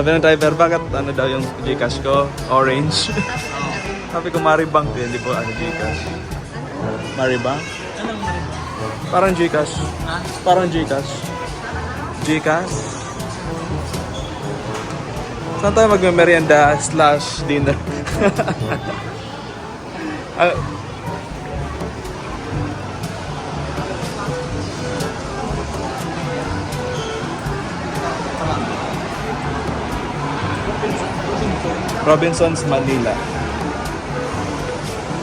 Sabi ng driver, bakit ano daw yung Gcash ko? Orange. Sabi ko, Maribank din, hindi po ano, Gcash. Maribank? Parang Gcash. Parang Gcash. Gcash? Saan tayo magme-merienda / dinner? Ah, Robinsons, Manila.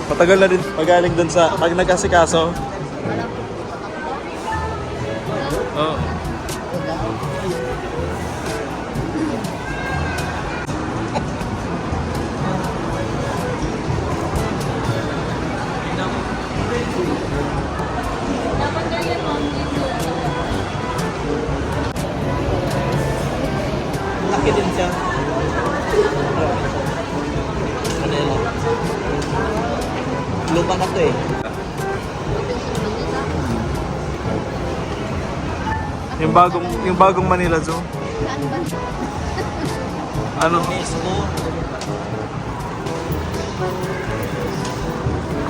Matagal na din magaling dun sa pag nagkasikaso. Oh. Laki din siya. Manila. Luma na to eh. Yung bagong Manila Zoo. Ano? UNESCO.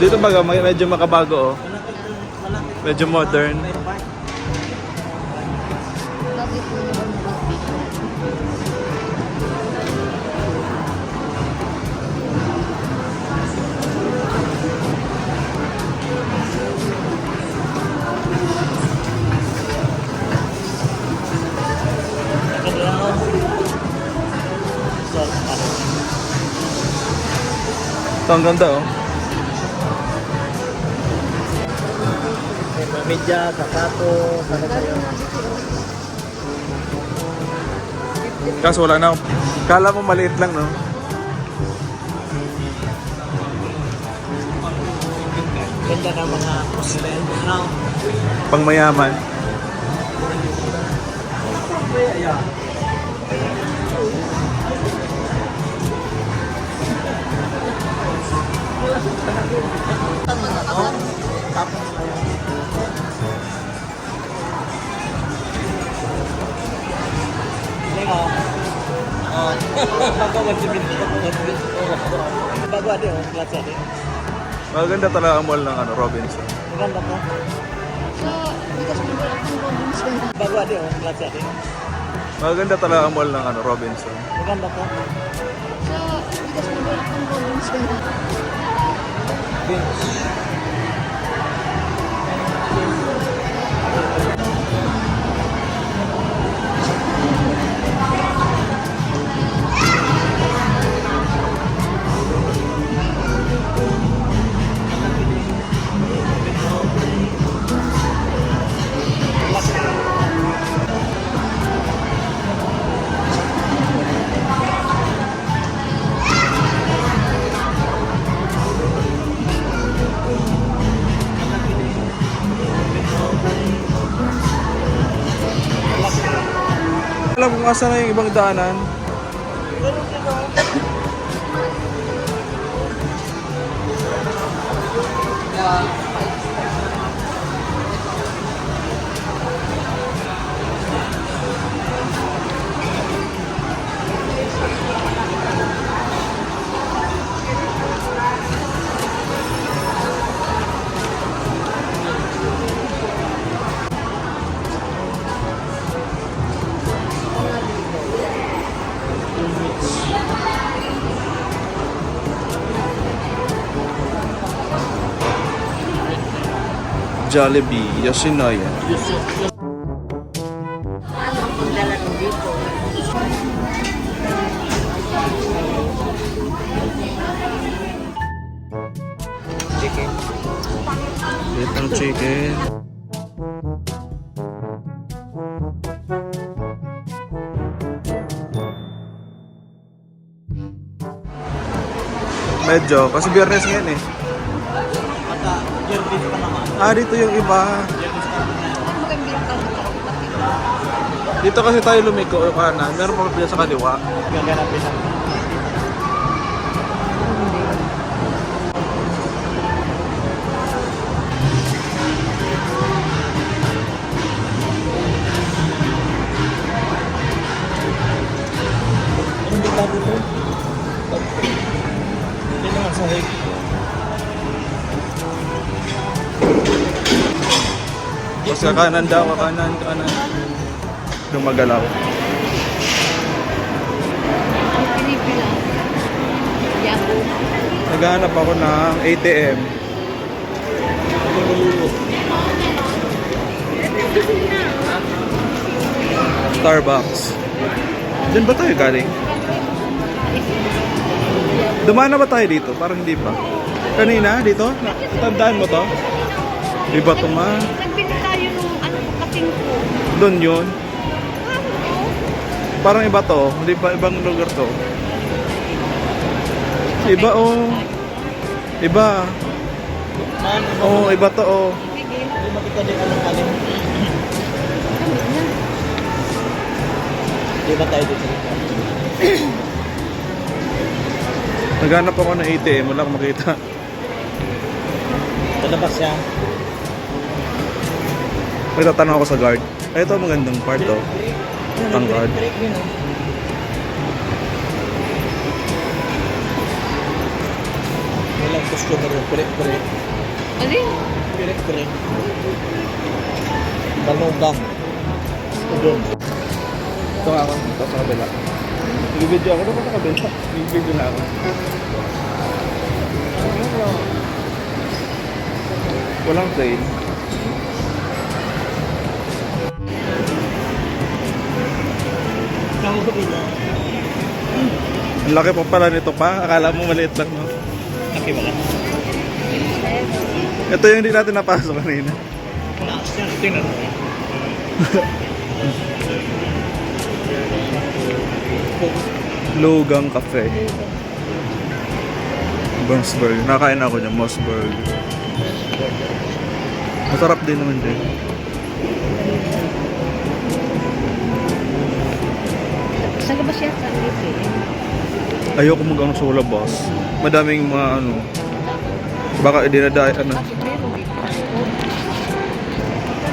Dito baga medyo makabago oh. Medyo modern. Ito ang ganda oh. Media, sapato, sana kayo. Kaso wala na. Kala mo maliit lang no. Ganda ng mga porcelain. Ano? Pangmayaman. Bago ada oh, kelas ada. Maganda talaga ang mall ng ano, Robinson. Maganda po. Bago ada oh, kelas ada. Maganda talaga ang mall ng ano, Robinson. Maganda po. Alam kung asa na yung ibang daanan. Jollibee, Yoshinoya. Chicken. Little chicken. Medyo, kasi biyernes ngayon eh. At Jervis pa naman. Ah, dito yung iba. Jervis pa naman. Dito kasi tayo lumiko o kanan. Meron pa pala sa kaliwa. Gaganapin naman. Tapos kakanan daw, kakanan. Lumagalaw. Pinipila. Yabo. Naghahanap ako ng ATM. Starbucks. Diyan ba tayo galing? Dumaan na ba tayo dito? Parang hindi pa. Kanina, dito? Tandaan mo to? Di ba ito ma? Nagbili tayo nung kasing ko. Doon yun. Parang iba to. Hindi ba ibang lugar to? Iba oh. Iba. Oh, iba to oh. Hindi makita din anong kalim. Di ba tayo dito? Naghanap ako ng ATM. Wala akong makita. Palabas siya. Nagtatanong ako sa guard. Ay, ito magandang part to. Ang guard. Walang customer yung pere-pere. Ano yun? Pere-pere. Manugang. Doon. Ito nga ako. Ito sa kabila. Nag-video ako. Ito sa kabila. Nag-video na ako. Walang train. Ang laki pa pala nito pa. Akala mo maliit lang, no? Laki ba ka? Ito yung hindi natin napasok kanina. Lakas yan. Tingnan mo. Lugang Cafe. Mossberg. Nakain ako dyan, Mossberg. Masarap din naman din. Sa labas yan sa ATM. Ayoko mag-ano sa labas. Madaming mga ano. Baka dinadaya ano. Bakit meron dito?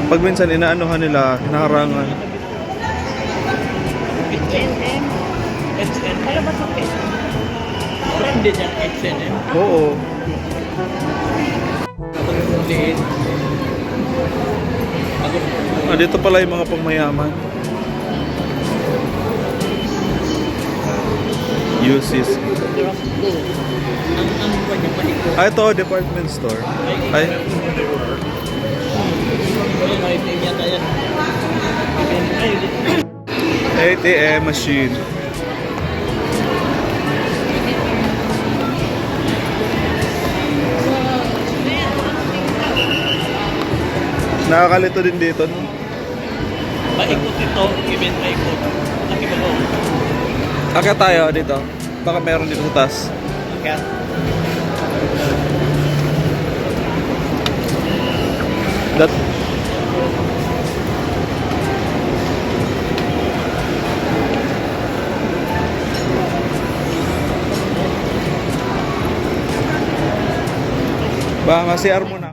Pag minsan inaanuhan nila, hinaharangan. H&M. H&M. Palabas ang pesa. Branded yan, H&M. Oo. Liit. Ah, dito pala yung mga pangmayaman. UCs. Ang kanya palikot. Ah, ito, department store. Ay, Wala may ATM yata yan. ATM machine. Nakakalito din dito, no? Paikot ito, event paikot. Laki ba ko? Akit tayo dito. Baka meron dito sa taas. Kaya, That... Baka nga CR muna.